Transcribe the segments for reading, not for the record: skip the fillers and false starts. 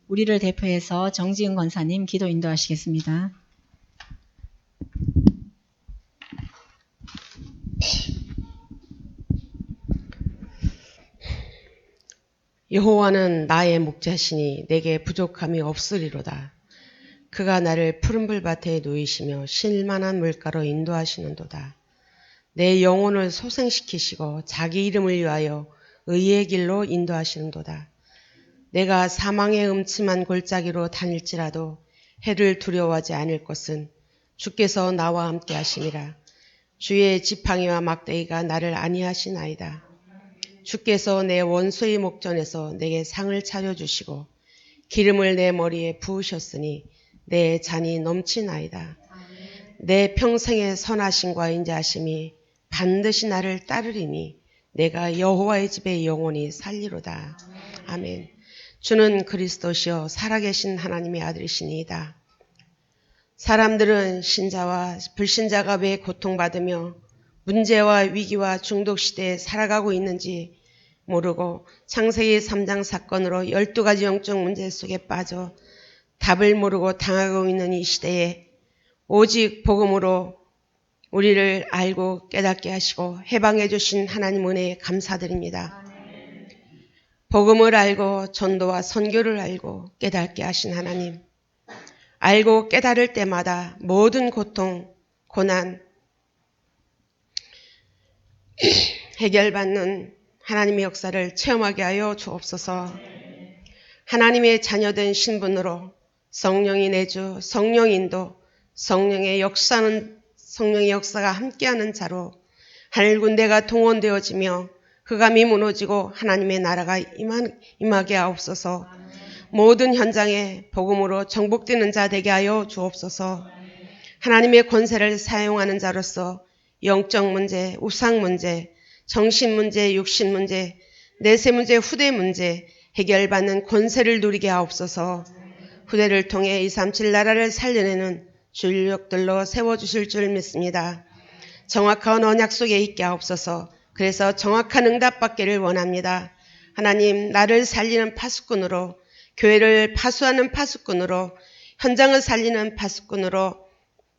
우리를 대표해서 정지은 권사님 기도 인도하시겠습니다. 여호와는 나의 목자시니 내게 부족함이 없으리로다. 그가 나를 푸른 불밭에 누이시며 쉴만한 물가로 인도하시는도다. 내 영혼을 소생시키시고 자기 이름을 위하여 의의 길로 인도하시는도다. 내가 사망의 음침한 골짜기로 다닐지라도 해를 두려워하지 않을 것은 주께서 나와 함께 하심이라. 주의 지팡이와 막대기가 나를 안위하시나이다. 주께서 내 원수의 목전에서 내게 상을 차려주시고 기름을 내 머리에 부으셨으니 내 잔이 넘치나이다. 내 평생의 선하심과 인자하심이 반드시 나를 따르리니 내가 여호와의 집에 영원히 살리로다. 아멘. 주는 그리스도시요 살아계신 하나님의 아들이시니이다. 사람들은 신자와 불신자가 왜 고통받으며 문제와 위기와 중독 시대에 살아가고 있는지 모르고 창세기 3장 사건으로 12가지 영적 문제 속에 빠져 답을 모르고 당하고 있는 이 시대에 오직 복음으로 우리를 알고 깨닫게 하시고 해방해 주신 하나님 은혜에 감사드립니다. 복음을 알고 전도와 선교를 알고 깨닫게 하신 하나님, 알고 깨달을 때마다 모든 고통, 고난 해결받는 하나님의 역사를 체험하게 하여 주옵소서. 하나님의 자녀된 신분으로 성령이 내주, 성령인도, 성령의 역사가 함께하는 자로 하늘 군대가 동원되어지며 흑암이 무너지고 하나님의 나라가 임하게 하옵소서. 모든 현장에 복음으로 정복되는 자 되게 하여 주옵소서. 하나님의 권세를 사용하는 자로서 영적 문제, 우상 문제, 정신 문제, 육신 문제, 내세 문제, 후대 문제 해결받는 권세를 누리게 하옵소서. 후대를 통해 237 나라를 살려내는 주력들로 세워주실 줄 믿습니다. 정확한 언약 속에 있게 하옵소서. 그래서 정확한 응답받기를 원합니다. 하나님, 나를 살리는 파수꾼으로, 교회를 파수하는 파수꾼으로, 현장을 살리는 파수꾼으로,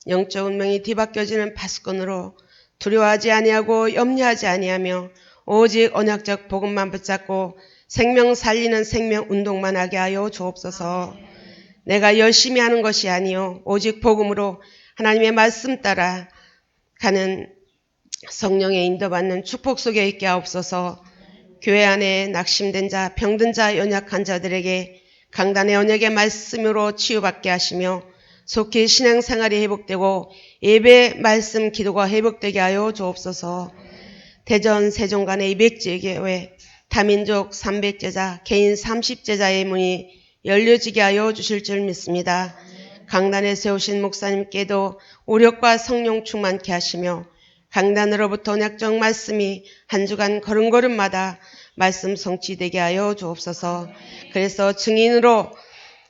영적 운명이 뒤바뀌어지는 파수꾼으로 두려워하지 아니하고 염려하지 아니하며 오직 언약적 복음만 붙잡고 생명 살리는 생명 운동만 하게 하여 주옵소서. 내가 열심히 하는 것이 아니요 오직 복음으로 하나님의 말씀 따라 가는 성령의 인도받는 축복 속에 있게 하옵소서. 교회 안에 낙심된 자, 병든 자, 연약한 자들에게 강단의 언약의 말씀으로 치유받게 하시며 속히 신앙생활이 회복되고 예배, 말씀, 기도가 회복되게 하여 주옵소서. 대전 세종간의 200제교회, 다민족 300제자, 개인 30제자의 문이 열려지게 하여 주실 줄 믿습니다. 강단에 세우신 목사님께도 오력과 성령 충만케 하시며 강단으로부터 언약적 말씀이 한 주간 걸음걸음마다 말씀 성취되게 하여 주옵소서. 그래서 증인으로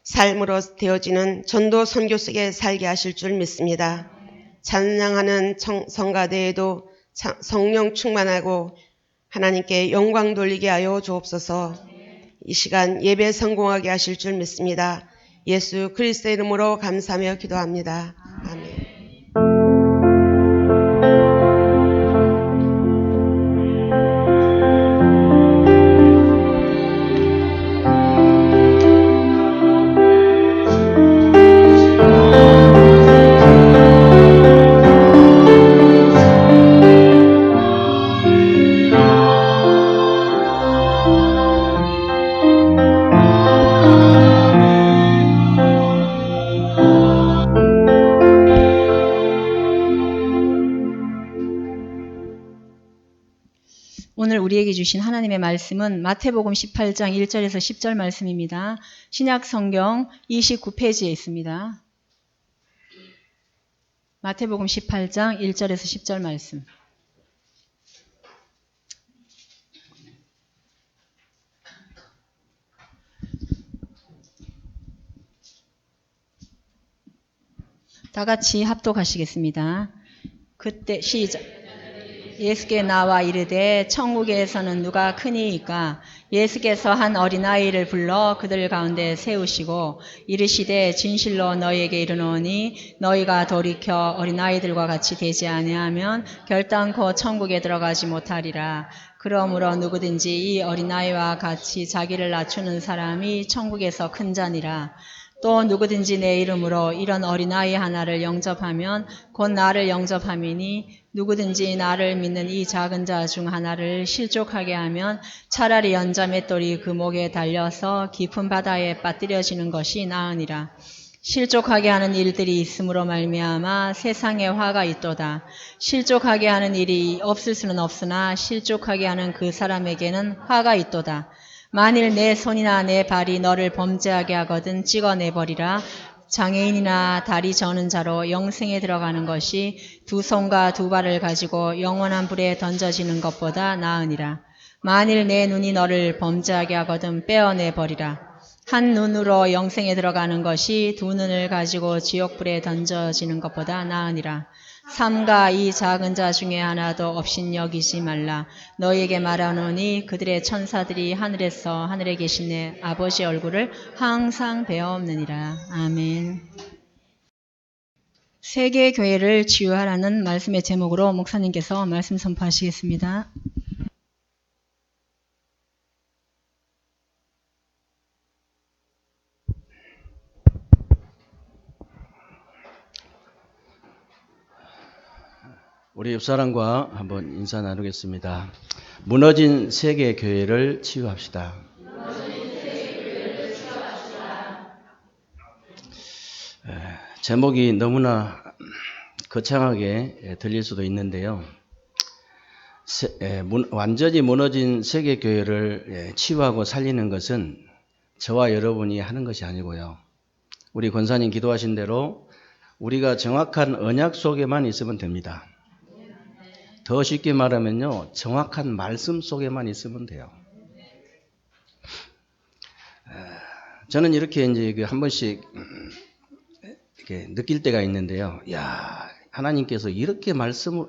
삶으로 되어지는 전도 선교 속에 살게 하실 줄 믿습니다. 찬양하는 성가대에도 성령 충만하고 하나님께 영광 돌리게 하여 주옵소서. 이 시간 예배 성공하게 하실 줄 믿습니다. 예수 그리스도의 이름으로 감사하며 기도합니다. 아멘. 오늘 우리에게 주신 하나님의 말씀은 마태복음 18장 1절에서 10절 말씀입니다. 신약 성경 29페이지에 있습니다. 마태복음 18장 1절에서 10절 말씀. 다 같이 합독하시겠습니다. 그때 시작. 예수께 나와 이르되 천국에서는 누가 크니이까? 예수께서 한 어린아이를 불러 그들 가운데 세우시고 이르시되 진실로 너희에게 이르노니 너희가 돌이켜 어린아이들과 같이 되지 아니하면 결단코 천국에 들어가지 못하리라. 그러므로 누구든지 이 어린아이와 같이 자기를 낮추는 사람이 천국에서 큰 자니라. 또 누구든지 내 이름으로 이런 어린아이 하나를 영접하면 곧 나를 영접함이니 누구든지 나를 믿는 이 작은 자 중 하나를 실족하게 하면 차라리 연자 맷돌이 그 목에 달려서 깊은 바다에 빠뜨려지는 것이 나으니라. 실족하게 하는 일들이 있음으로 말미암아 세상에 화가 있도다. 실족하게 하는 일이 없을 수는 없으나 실족하게 하는 그 사람에게는 화가 있도다. 만일 내 손이나 내 발이 너를 범죄하게 하거든 찍어내버리라. 장애인이나 다리 저는 자로 영생에 들어가는 것이 두 손과 두 발을 가지고 영원한 불에 던져지는 것보다 나으니라. 만일 내 눈이 너를 범죄하게 하거든 빼어내버리라. 한 눈으로 영생에 들어가는 것이 두 눈을 가지고 지옥불에 던져지는 것보다 나으니라. 삼가 이 작은 자 중에 하나도 없인 여기지 말라. 너희에게 말하노니 그들의 천사들이 하늘에서 하늘에 계신 내 아버지 얼굴을 항상 배옵느니라. 아멘. 세계 교회를 치유하라는 말씀의 제목으로 목사님께서 말씀 선포하시겠습니다. 우리 옆사람과 한번 인사 나누겠습니다. 무너진 세계 교회를 치유합시다. 제목이 너무나 거창하게 들릴 수도 있는데요. 완전히 무너진 세계 교회를 치유하고 살리는 것은 저와 여러분이 하는 것이 아니고요. 우리 권사님 기도하신 대로 우리가 정확한 언약 속에만 있으면 됩니다. 더 쉽게 말하면요, 정확한 말씀 속에만 있으면 돼요. 저는 이렇게 이제 한 번씩 이렇게 느낄 때가 있는데요. 야, 하나님께서 이렇게 말씀으로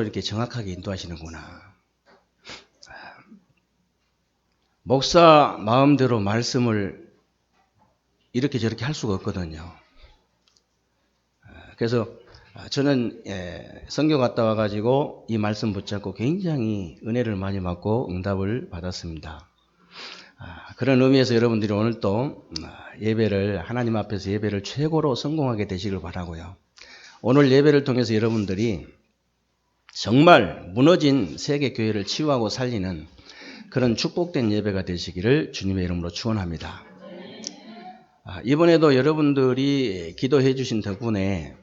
이렇게 정확하게 인도하시는구나. 목사 마음대로 말씀을 이렇게 저렇게 할 수가 없거든요. 그래서 저는 선교 갔다 와가지고 이 말씀 붙잡고 굉장히 은혜를 많이 받고 응답을 받았습니다. 그런 의미에서 여러분들이 오늘 또 예배를 하나님 앞에서 예배를 최고로 성공하게 되시길 바라고요. 오늘 예배를 통해서 여러분들이 정말 무너진 세계 교회를 치유하고 살리는 그런 축복된 예배가 되시기를 주님의 이름으로 축원합니다. 이번에도 여러분들이 기도해 주신 덕분에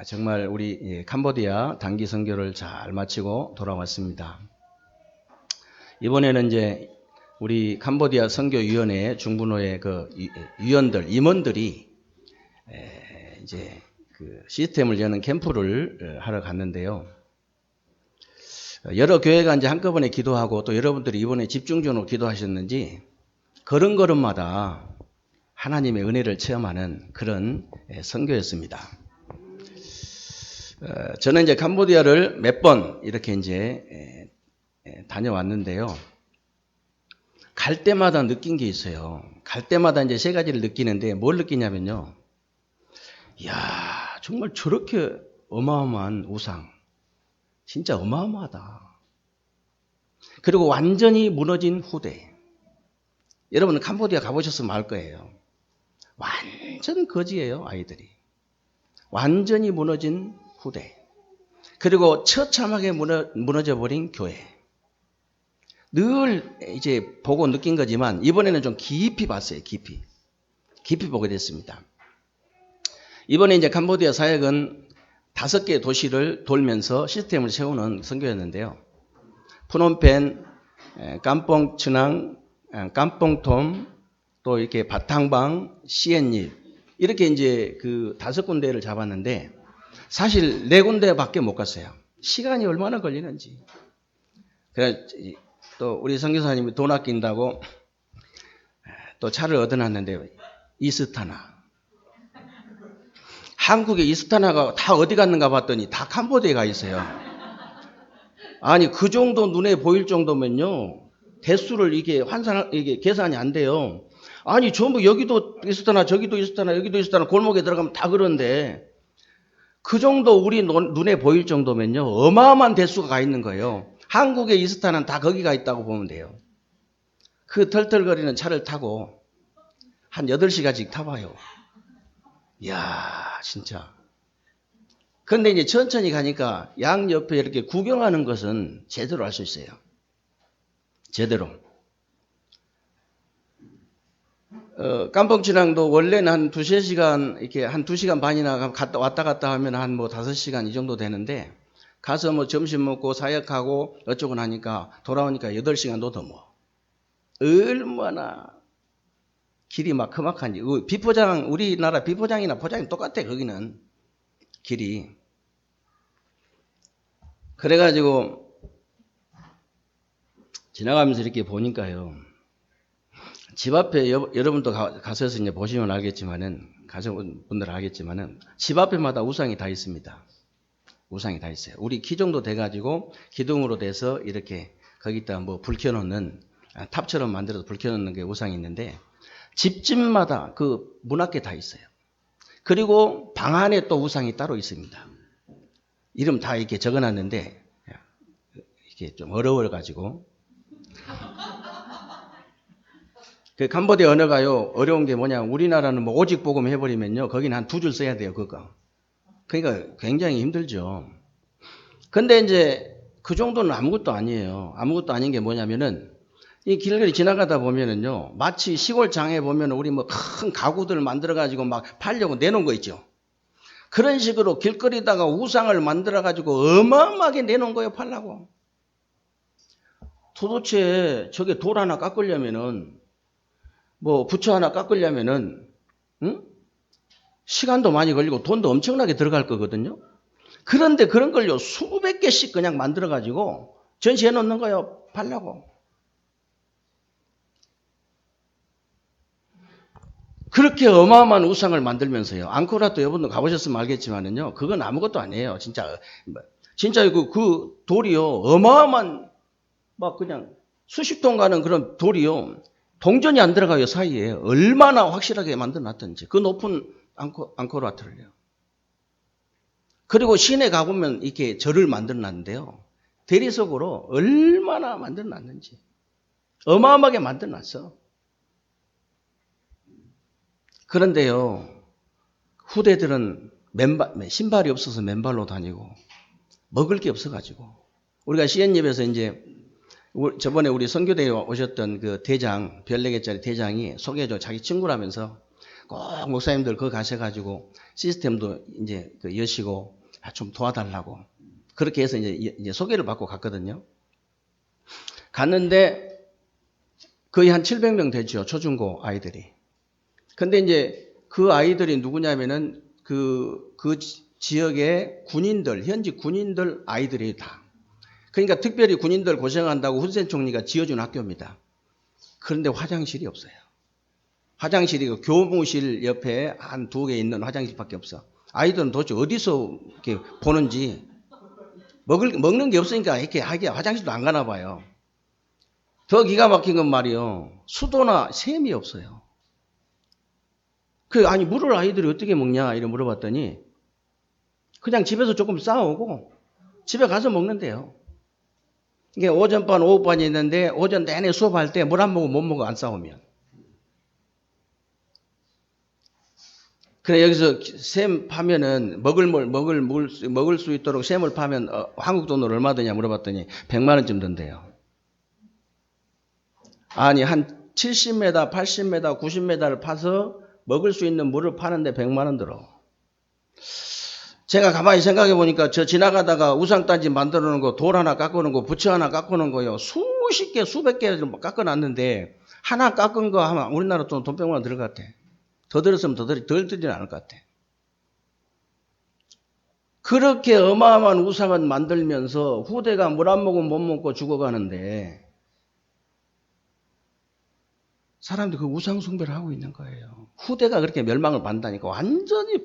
정말 우리 캄보디아 단기 선교를 잘 마치고 돌아왔습니다. 이번에는 이제 우리 캄보디아 선교위원회 중부노의 그 임원들이 이제 그 시스템을 여는 캠프를 하러 갔는데요. 여러 교회가 이제 한꺼번에 기도하고 또 여러분들이 이번에 집중적으로 기도하셨는지 걸음걸음마다 하나님의 은혜를 체험하는 그런 선교였습니다. 저는 이제 캄보디아를 몇 번 이렇게 이제 다녀왔는데요. 갈 때마다 느낀 게 있어요. 갈 때마다 이제 세 가지를 느끼는데 뭘 느끼냐면요. 이야, 정말 저렇게 어마어마한 우상. 진짜 어마어마하다. 그리고 완전히 무너진 후대. 여러분 캄보디아 가보셨으면 알 거예요. 완전 거지예요, 아이들이. 완전히 무너진 후대. 그리고 처참하게 무너져버린 교회. 늘 이제 보고 느낀 거지만 이번에는 좀 깊이 봤어요. 깊이 보게 됐습니다. 이번에 이제 캄보디아 사역은 5개 도시를 돌면서 시스템을 세우는 선교였는데요. 푸놈펜, 깜뽕 츠낭, 깜뽕톰, 또 이렇게 바탕방, 시엔립 이렇게 이제 그 5군데를 잡았는데 사실 4군데밖에 못 갔어요. 시간이 얼마나 걸리는지. 그래서 또 우리 선교사님이 돈 아낀다고 또 차를 얻어놨는데 이스타나. 한국에 이스타나가 다 어디 갔는가 봤더니 다 캄보디아에 가 있어요. 아니, 그 정도 눈에 보일 정도면요. 대수를 이게 계산이 안 돼요. 아니, 전부 여기도 있었다나 저기도 있었다나 여기도 있었다나 골목에 들어가면 다 그런데 그 정도 우리 눈에 보일 정도면요. 어마어마한 대수가 가 있는 거예요. 한국에 있었다는 다 거기가 있다고 보면 돼요. 그 털털거리는 차를 타고 한 8시간씩 타봐요. 이야, 진짜. 근데 이제 천천히 가니까 양옆에 이렇게 구경하는 것은 제대로 할 수 있어요. 제대로. 깜봉치랑도 원래는 한 2-3시간, 이렇게 한 2시간 반이나 왔다 갔다 하면 한 뭐 5시간 이 정도 되는데, 가서 뭐 점심 먹고 사역하고 어쩌고 하니까 돌아오니까 8시간도 더 뭐. 얼마나 길이 막 험악한지. 비포장, 우리나라 비포장이나 포장이 똑같아, 거기는. 길이. 그래가지고 지나가면서 이렇게 보니까요. 집 앞에 여러분도 가셔서 이제 보시면 알겠지만은, 가신 분들은 알겠지만은, 집 앞에마다 우상이 다 있습니다. 우상이 다 있어요. 우리 키 정도 돼가지고 기둥으로 돼서 이렇게 거기다 뭐 불 켜놓는, 탑처럼 만들어서 불 켜놓는 게 우상이 있는데, 집집마다 그 문 앞에 다 있어요. 그리고 방 안에 또 우상이 따로 있습니다. 이름 다 이렇게 적어놨는데, 이게 좀 어려워가지고. 그 캄보디아 언어가요, 어려운 게 뭐냐, 우리나라는 뭐 오직 복음 해버리면요, 거기는 한 2줄 써야 돼요, 그거. 그러니까 굉장히 힘들죠. 근데 이제 그 정도는 아무것도 아니에요. 아무것도 아닌 게 뭐냐면은, 이 길거리 지나가다 보면은요, 마치 시골장에 보면 우리 뭐 큰 가구들 만들어가지고 막 팔려고 내놓은 거 있죠. 그런 식으로 길거리다가 우상을 만들어가지고 어마어마하게 내놓은 거예요, 팔라고. 도대체 저게 돌 하나 깎으려면은, 뭐 부처 하나 깎으려면은, 응? 시간도 많이 걸리고 돈도 엄청나게 들어갈 거거든요. 그런데 그런 걸요, 수백 개씩 그냥 만들어가지고 전시해 놓는 거예요, 팔라고. 그렇게 어마어마한 우상을 만들면서요. 앙코르와트 여러분도 가보셨으면 알겠지만은요, 그건 아무것도 아니에요. 진짜 그 돌이요, 어마어마한 막 그냥 수십 톤 가는 그런 돌이요, 동전이 안 들어가요, 사이에. 얼마나 확실하게 만들어놨던지. 그 높은 앙코르와트를요. 그리고 시내 가보면 이렇게 절을 만들어놨는데요, 대리석으로 얼마나 만들어놨는지. 어마어마하게 만들어놨어. 그런데요, 후대들은 신발이 없어서 맨발로 다니고 먹을 게 없어가지고, 우리가 시엔예배에서 이제 저번에 우리 선교대에 오셨던 그 대장, 14개짜리 대장이 소개해줘, 자기 친구라면서 꼭 목사님들 거기 가셔가지고 시스템도 이제 그 여시고 좀 도와달라고, 그렇게 해서 이제 소개를 받고 갔거든요. 갔는데 거의 한 700명 되죠, 초중고 아이들이. 근데 이제 그 아이들이 누구냐면은 그 지역의 군인들, 현지 군인들 아이들이 다. 그러니까 특별히 군인들 고생한다고 훈센 총리가 지어준 학교입니다. 그런데 화장실이 없어요. 화장실이 그 교무실 옆에 한 2개 있는 화장실밖에 없어. 아이들은 도대체 어디서 이렇게 보는지, 먹는 게 없으니까 이렇게 화장실도 안 가나 봐요. 더 기가 막힌 건 말이요, 수도나 샘이 없어요. 아니, 물을 아이들이 어떻게 먹냐, 이래 물어봤더니, 그냥 집에서 조금 싸오고, 집에 가서 먹는데요. 이게 오전반, 오후반이 있는데, 오전 내내 수업할 때 물 안 먹으면 못 먹어, 안 싸우면. 그래, 여기서 샘 파면은, 먹을 수 있도록 샘을 파면, 한국 돈으로 얼마 드냐 물어봤더니, 100만원쯤 든대요. 아니, 한 70m, 80m, 90m를 파서, 먹을 수 있는 물을 파는데 100만원 들어. 제가 가만히 생각해 보니까 저 지나가다가 우상단지 만들어 놓은 거, 돌 하나 깎아 놓은 거, 부처 하나 깎아 놓은 거요, 수십 개, 수백 개 깎아 놨는데, 하나 깎은 거 하면 우리나라 돈 100만원 들을 것 같아. 더 들었으면 덜 들지는 않을 것 같아. 그렇게 어마어마한 우상을 만들면서 후대가 물 안 먹으면 못 먹고 죽어가는데, 사람들이 그 우상 숭배를 하고 있는 거예요. 후대가 그렇게 멸망을 받다니까 완전히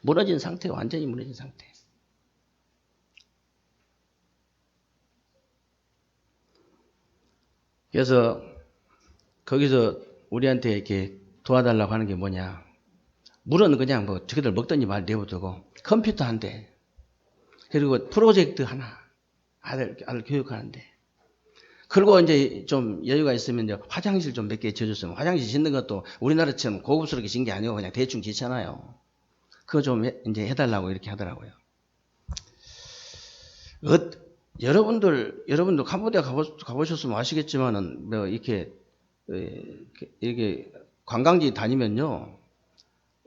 무너진 상태예요. 완전히 무너진 상태. 그래서 거기서 우리한테 이렇게 도와달라고 하는 게 뭐냐. 물은 그냥 뭐 저기들 먹더니 말 내버려두고 컴퓨터 한 대, 그리고 프로젝트 하나, 아들 교육하는데, 그리고 이제 좀 여유가 있으면 이제 화장실 좀 몇 개 지어줬으면, 화장실 짓는 것도 우리나라처럼 고급스럽게 짓는 게 아니고 그냥 대충 짓잖아요. 그거 좀 이제 해달라고 이렇게 하더라고요. 여러분들 캄보디아 가보셨으면 아시겠지만은 뭐 이렇게 관광지 다니면요,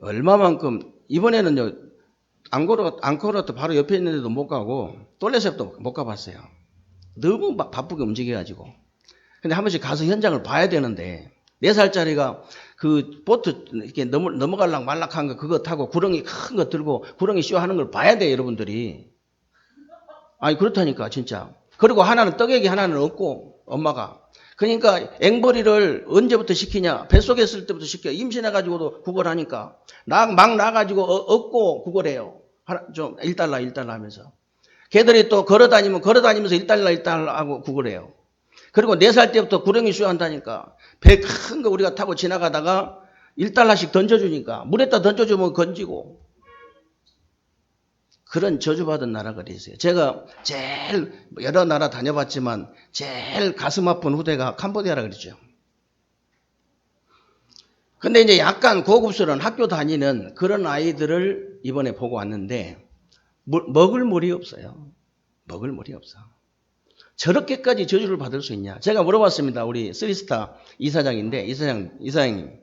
얼마만큼, 이번에는요 앙코르와트 바로 옆에 있는데도 못 가고 똘레셉도 못 가봤어요. 너무 바쁘게 움직여가지고. 근데 한 번씩 가서 현장을 봐야 되는데, 4살짜리가 그 보트 이렇게 넘어갈락 말락한 거 그거 타고 구렁이 큰 거 들고 구렁이 쇼 하는 걸 봐야 돼요, 여러분들이. 아니 그렇다니까 진짜. 그리고 하나는 떡애기 하나는 없고 엄마가. 그러니까 앵벌이를 언제부터 시키냐? 뱃속에 있을 때부터 시켜. 임신해가지고도 구걸하니까 막 나가지고 얻고 구걸해요. 좀 1달러 하면서. 걔들이 또 걸어다니면서 1달러 하고 구걸해요. 그리고 4살 때부터 구렁이 쇼한다니까. 배 큰 거 우리가 타고 지나가다가 1달러씩 던져주니까 물에다 던져주면 건지고. 그런 저주받은 나라가 있어요. 제가 제일 여러 나라 다녀봤지만 제일 가슴 아픈 후대가 캄보디아라 그랬죠. 근데 이제 약간 고급스러운 학교 다니는 그런 아이들을 이번에 보고 왔는데 먹을 물이 없어요. 먹을 물이 없어. 저렇게까지 저주를 받을 수 있냐? 제가 물어봤습니다. 우리 3스타 이사장인데, 이사장님.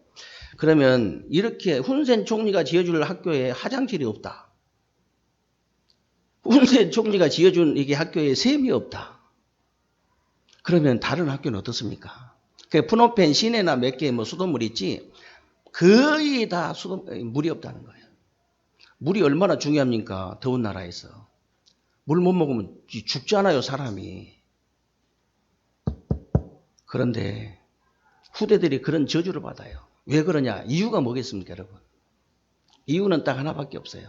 그러면 이렇게 훈센 총리가 지어줄 학교에 화장실이 없다. 훈센 총리가 지어준 이게 학교에 샘이 없다. 그러면 다른 학교는 어떻습니까? 그 푸놈펜 시내나 몇 개 뭐 수돗물 있지, 거의 다 물이 없다는 거예요. 물이 얼마나 중요합니까? 더운 나라에서. 물 못 먹으면 죽잖아요, 사람이. 그런데 후대들이 그런 저주를 받아요. 왜 그러냐? 이유가 뭐겠습니까, 여러분? 이유는 딱 하나밖에 없어요.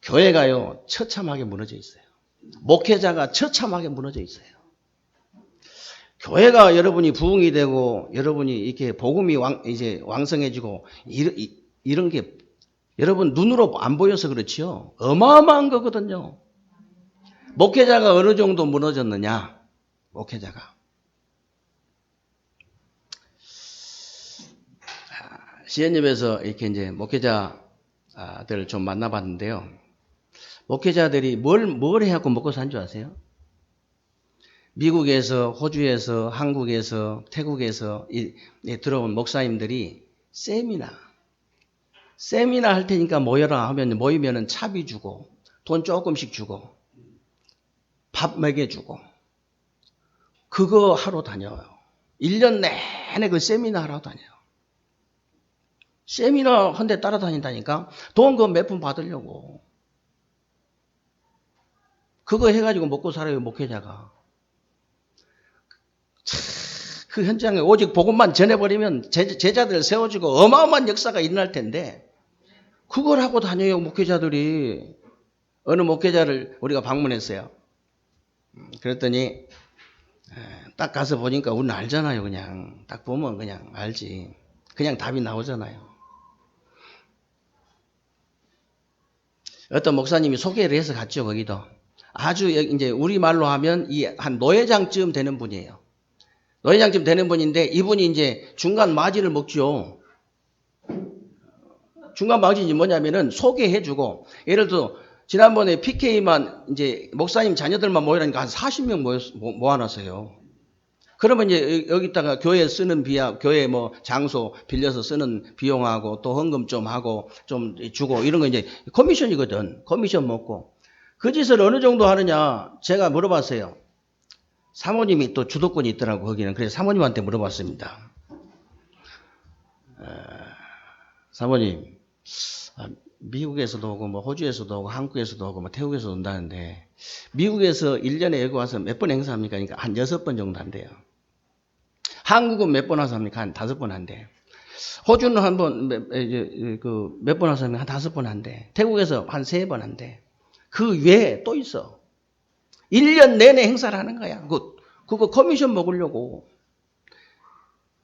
교회가요, 처참하게 무너져 있어요. 목회자가 처참하게 무너져 있어요. 교회가 여러분이 부흥이 되고 여러분이 이렇게 복음이 이제 왕성해지고 이런 게 여러분 눈으로 안 보여서 그렇지요. 어마어마한 거거든요. 목회자가 어느 정도 무너졌느냐? 목회자가. 시연협에서 이렇게 이제 목회자들 좀 만나봤는데요. 목회자들이 뭘 해갖고 먹고 산 줄 아세요? 미국에서, 호주에서, 한국에서, 태국에서 들어온 목사님들이 세미나 할 테니까 모여라 하면 모이면은 차비 주고 돈 조금씩 주고 밥 먹여주고 그거 하러 다녀요. 1년 내내 그 세미나 하러 다녀요. 세미나 한 대 따라다닌다니까. 돈 그 몇 푼 받으려고. 그거 해가지고 먹고 살아요, 목회자가. 그 현장에 오직 복음만 전해버리면 제자들 세워지고 어마어마한 역사가 일어날 텐데 그걸 하고 다녀요, 목회자들이. 어느 목회자를 우리가 방문했어요. 그랬더니 딱 가서 보니까 우리는 알잖아요. 그냥 딱 보면 그냥 알지. 그냥 답이 나오잖아요. 어떤 목사님이 소개를 해서 갔죠, 거기도. 아주 이제 우리말로 하면 한 노회장쯤 되는 분이에요. 노회장쯤 되는 분인데 이분이 이제 중간 마진을 먹죠. 중간 마진이 뭐냐면은 소개해주고, 예를 들어 지난번에 PK만 이제 목사님 자녀들만 모이라니까 한 40명 모아놨어요. 그러면 이제 여기다가 교회 쓰는 교회 뭐 장소 빌려서 쓰는 비용하고 또 헌금 좀 하고 좀 주고 이런 거 이제 커미션이거든. 커미션 먹고. 그 짓을 어느 정도 하느냐 제가 물어봤어요. 사모님이 또 주도권이 있더라고 거기는. 그래서 사모님한테 물어봤습니다. 사모님, 미국에서도 오고 뭐 호주에서도 오고 한국에서도 오고 뭐 태국에서도 온다는데 미국에서 1년에 여기 와서 몇 번 행사합니까? 그러니까 한 6번 정도 한대요. 한국은 몇 번 와서 합니까? 한 5번 한대. 호주는 한 번, 몇 번 와서 하면 한 5번 한대. 태국에서 한 3번 한대. 그 외에 또 있어. 1년 내내 행사를 하는 거야. 그거 커미션 먹으려고.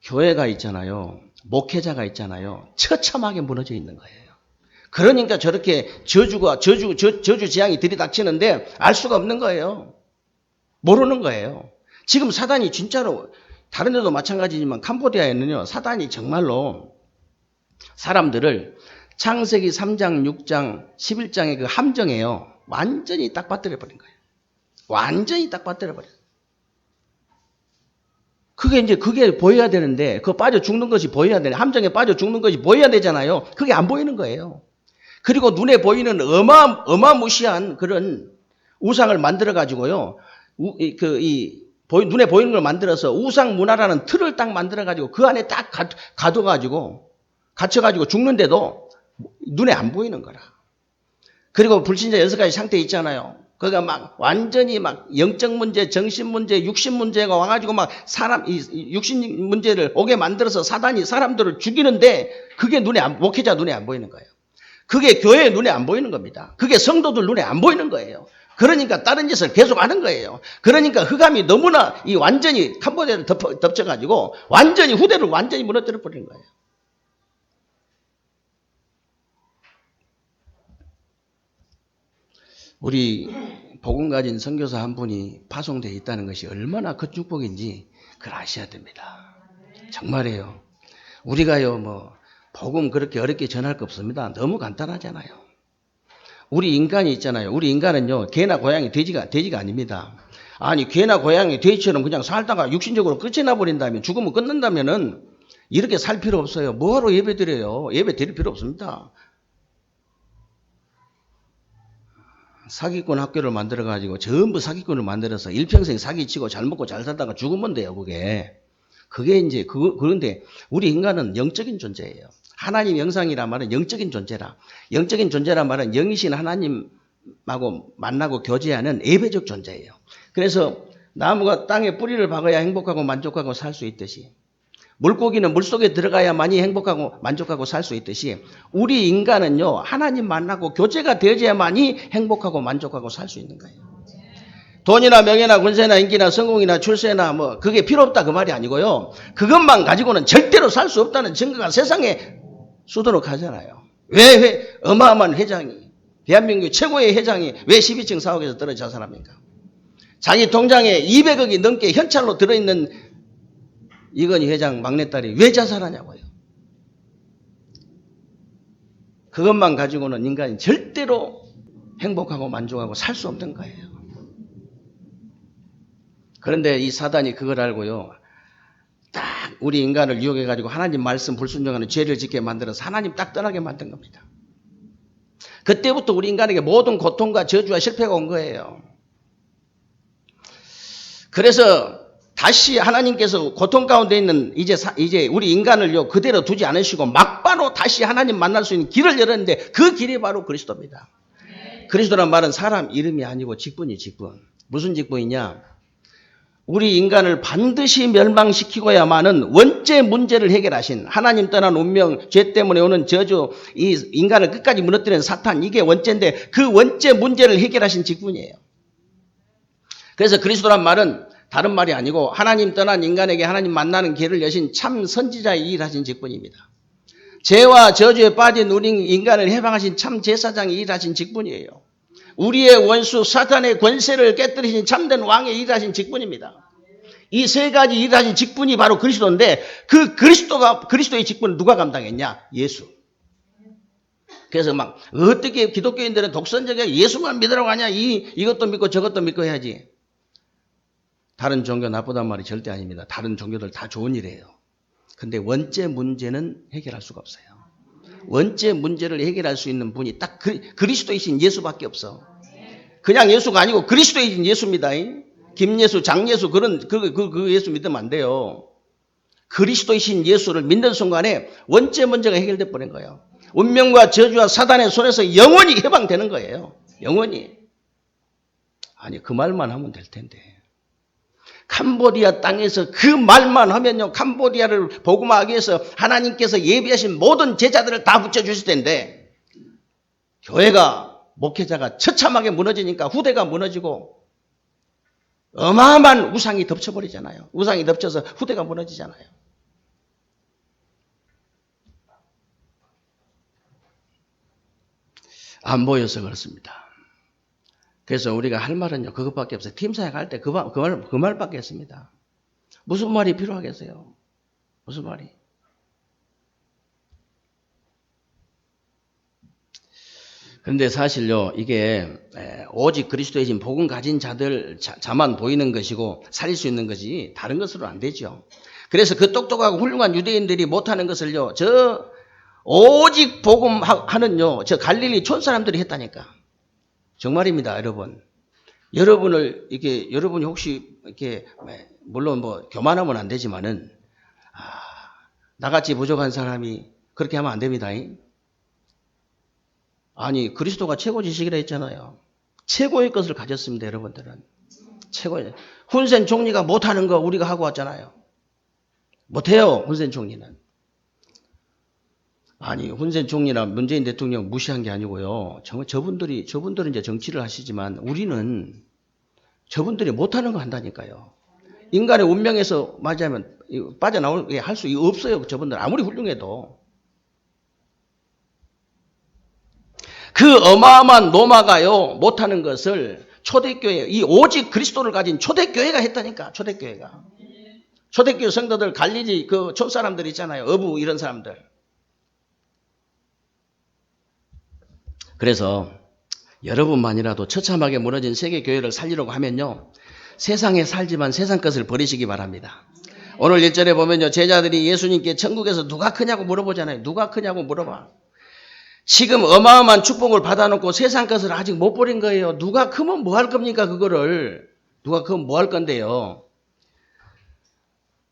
교회가 있잖아요. 목회자가 있잖아요. 처참하게 무너져 있는 거예요. 그러니까 저렇게 저주 재앙이 들이닥치는데 알 수가 없는 거예요. 모르는 거예요. 지금 사단이 진짜로 다른 데도 마찬가지지만 캄보디아에는요. 사단이 정말로 사람들을 창세기 3장, 6장, 11장의 그 함정에요. 완전히 딱 빠뜨려 버린 거예요. 완전히 딱 빠뜨려 버려요. 그게 보여야 되는데, 그거 빠져 죽는 것이 보여야 되는데, 함정에 빠져 죽는 것이 보여야 되잖아요. 그게 안 보이는 거예요. 그리고 눈에 보이는 어마무시한 그런 우상을 만들어가지고요. 눈에 보이는 걸 만들어서 우상 문화라는 틀을 딱 만들어가지고 그 안에 딱 갇혀가지고 죽는데도 눈에 안 보이는 거라. 그리고 불신자 6가지 상태 있잖아요. 그가 막 완전히 막 영적 문제, 정신 문제, 육신 문제가 와가지고 막 육신 문제를 오게 만들어서 사단이 사람들을 죽이는데 그게 목회자 눈에 안 보이는 거예요. 그게 교회 눈에 안 보이는 겁니다. 그게 성도들 눈에 안 보이는 거예요. 그러니까 다른 짓을 계속 하는 거예요. 그러니까 흑암이 너무나 완전히 캄보디아를 덮쳐가지고 완전히 후대를 완전히 무너뜨려 버리는 거예요. 우리 복음 가진 선교사 한 분이 파송되어 있다는 것이 얼마나 큰 축복인지 그걸 아셔야 됩니다. 정말이에요. 우리가요 복음 그렇게 어렵게 전할 거 없습니다. 너무 간단하잖아요. 우리 인간이 있잖아요. 우리 인간은요 개나 고양이 돼지가 아닙니다. 아니 개나 고양이 돼지처럼 그냥 살다가 육신적으로 끝이 나버린다면 죽으면 끝난다면은 이렇게 살 필요 없어요. 뭐하러 예배 드려요? 예배 드릴 필요 없습니다. 사기꾼 학교를 만들어가지고 전부 사기꾼을 만들어서 일평생 사기치고 잘 먹고 잘 살다가 죽으면 돼요, 그게 이제, 그런데 우리 인간은 영적인 존재예요. 하나님 영상이란 말은 영적인 존재라. 영적인 존재란 말은 영이신 하나님하고 만나고 교제하는 예배적 존재예요. 그래서 나무가 땅에 뿌리를 박아야 행복하고 만족하고 살 수 있듯이 물고기는 물속에 들어가야만이 행복하고 만족하고 살 수 있듯이 우리 인간은요 하나님 만나고 교제가 되어야만이 행복하고 만족하고 살 수 있는 거예요. 돈이나 명예나 권세나 인기나 성공이나 출세나 그게 필요 없다 그 말이 아니고요. 그것만 가지고는 절대로 살 수 없다는 증거가 세상에 수두룩하잖아요. 왜 어마어마한 회장이 대한민국 최고의 회장이 왜 12층 사옥에서 떨어져 자살합니까? 자기 통장에 200억이 넘게 현찰로 들어있는 이건희 회장 막내딸이 왜 자살하냐고요. 그것만 가지고는 인간이 절대로 행복하고 만족하고 살 수 없는 거예요. 그런데 이 사단이 그걸 알고요. 딱 우리 인간을 유혹해가지고 하나님 말씀 불순종하는 죄를 짓게 만들어서 하나님 딱 떠나게 만든 겁니다. 그때부터 우리 인간에게 모든 고통과 저주와 실패가 온 거예요. 그래서 다시 하나님께서 고통 가운데 있는 이제 우리 인간을요 그대로 두지 않으시고 막바로 다시 하나님 만날 수 있는 길을 열었는데 그 길이 바로 그리스도입니다. 그리스도란 말은 사람 이름이 아니고 직분이 직분. 무슨 직분이냐? 우리 인간을 반드시 멸망시키고야만은 원죄 문제를 해결하신 하나님 떠난 운명, 죄 때문에 오는 저주, 이 인간을 끝까지 무너뜨리는 사탄 이게 원죄인데 그 원죄 문제를 해결하신 직분이에요. 그래서 그리스도란 말은 다른 말이 아니고 하나님 떠난 인간에게 하나님 만나는 길을 여신 참 선지자의 일을 하신 직분입니다. 죄와 저주에 빠진 우리 인간을 해방하신 참 제사장의 일을 하신 직분이에요. 우리의 원수 사탄의 권세를 깨뜨리신 참된 왕의 일을 하신 직분입니다. 이 세 가지 일을 하신 직분이 바로 그리스도인데 그 그리스도의 직분을 누가 감당했냐? 예수. 그래서 막 어떻게 기독교인들은 독선적이야 예수만 믿으라고 하냐? 이것도 믿고 저것도 믿고 해야지. 다른 종교 나쁘단 말이 절대 아닙니다. 다른 종교들 다 좋은 일이에요. 근데 원죄 문제는 해결할 수가 없어요. 원죄 문제를 해결할 수 있는 분이 딱 그리스도이신 예수밖에 없어. 그냥 예수가 아니고 그리스도이신 예수입니다. 김예수, 장예수 그 예수 믿으면 안 돼요. 그리스도이신 예수를 믿는 순간에 원죄 문제가 해결돼 버린 거예요. 운명과 저주와 사단의 손에서 영원히 해방되는 거예요. 영원히. 아니 그 말만 하면 될 텐데. 캄보디아 땅에서 그 말만 하면요. 캄보디아를 복음화하기 위해서 하나님께서 예비하신 모든 제자들을 다 붙여주실 텐데 교회가 목회자가 처참하게 무너지니까 후대가 무너지고 어마어마한 우상이 덮쳐버리잖아요. 우상이 덮쳐서 후대가 무너지잖아요. 안 보여서 그렇습니다. 그래서 우리가 할 말은요, 그것밖에 없어요. 팀사역 할 때 그 말밖에 했습니다. 무슨 말이 필요하겠어요? 무슨 말이? 그런데 사실요, 이게 오직 그리스도의 신 복음 가진 자만 보이는 것이고 살릴 수 있는 것이 다른 것으로는 안 되죠. 그래서 그 똑똑하고 훌륭한 유대인들이 못하는 것을요, 오직 복음 하는요, 저 갈릴리 촌 사람들이 했다니까. 정말입니다, 여러분. 여러분이 혹시 이렇게 물론 뭐 교만하면 안 되지만은 나같이 부족한 사람이 그렇게 하면 안 됩니다. 아니, 그리스도가 최고 지식이라 했잖아요. 최고의 것을 가졌습니다, 여러분들은. 최고의. 훈센 총리가 못하는 거 우리가 하고 왔잖아요. 못해요, 훈센 총리는. 아니, 훈센 총리나 문재인 대통령 무시한 게 아니고요. 정말 저분들은 이제 정치를 하시지만 우리는 저분들이 못하는 거 한다니까요. 인간의 운명에서 맞이하면 빠져나오게 할 수 없어요, 저분들. 아무리 훌륭해도. 그 어마어마한 노마가요, 못하는 것을 초대교회, 이 오직 그리스도를 가진 초대교회가 했다니까, 초대교회가. 초대교회 성도들, 갈릴리 그 촌사람들 있잖아요. 어부 이런 사람들. 그래서 여러분만이라도 처참하게 무너진 세계교회를 살리려고 하면요, 세상에 살지만 세상 것을 버리시기 바랍니다. 오늘 1절에 보면요, 제자들이 예수님께 천국에서 누가 크냐고 물어보잖아요. 누가 크냐고 물어봐. 지금 어마어마한 축복을 받아놓고 세상 것을 아직 못 버린 거예요. 누가 크면 뭐 할 겁니까, 그거를. 누가 크면 뭐 할 건데요.